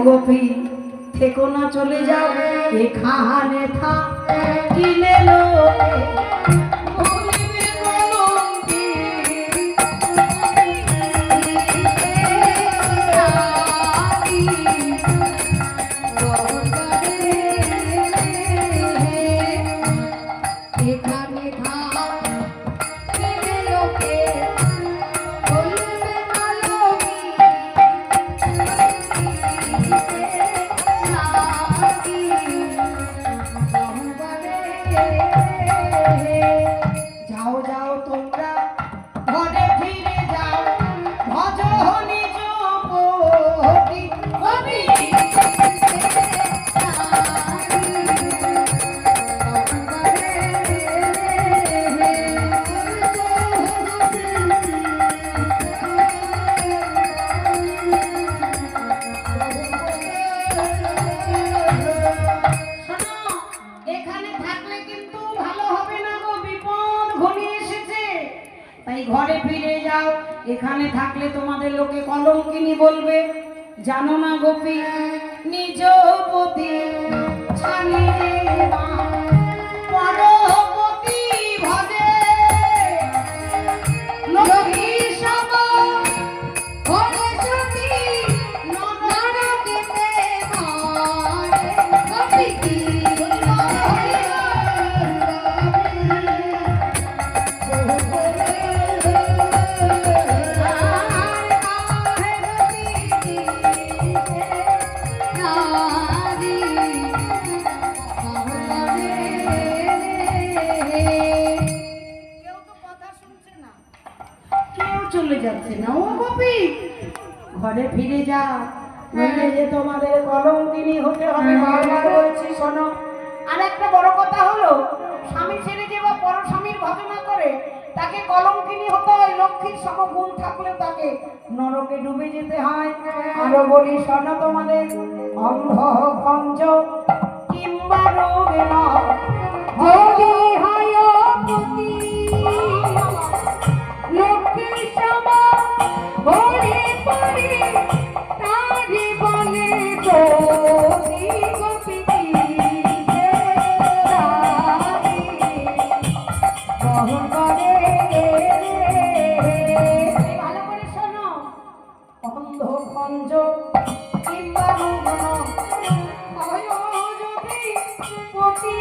গোপী থেকো না, চলে যাও এখানে থাকিলে লোকে ঘরে ফিরে যাও। এখানে থাকলে তোমাদের লোকে কলঙ্কিনী বলবে। জানো না গোপী, নিজ পতি ছাড়িয়ে পরপতি ভজে লক্ষ্মী সম ঘরে সতী নরকেতে মারে গোপী কি চলে যাচ্ছে না। ও গোপী, ঘরে ফিরে যা, নইলে যে তোমাদের কলঙ্কিনী হতে হবে। বারবার বলছি শোনো। আর একটা বড় কথা হলো, স্বামী ছেড়ে যে বা পর স্বামীর ভজনা করে তাকে কলঙ্কিনী হতে হয়। লক্ষ্মীর সমগুণ থাকলে তাকে নরকে ডুবে যেতে হয়। আরো বলি শোনো, তোমাদের অন্ধ খঞ্জ কিংবা রোগে যদি হয় পতি লক্ষ্মীর সম ঘরে পড়ে তারি বলে যদি গোপী বহন করে। ভালো করে শোনো, অন্ধ খঞ্জ কিংবা রুগ্ন হয় যদি পতি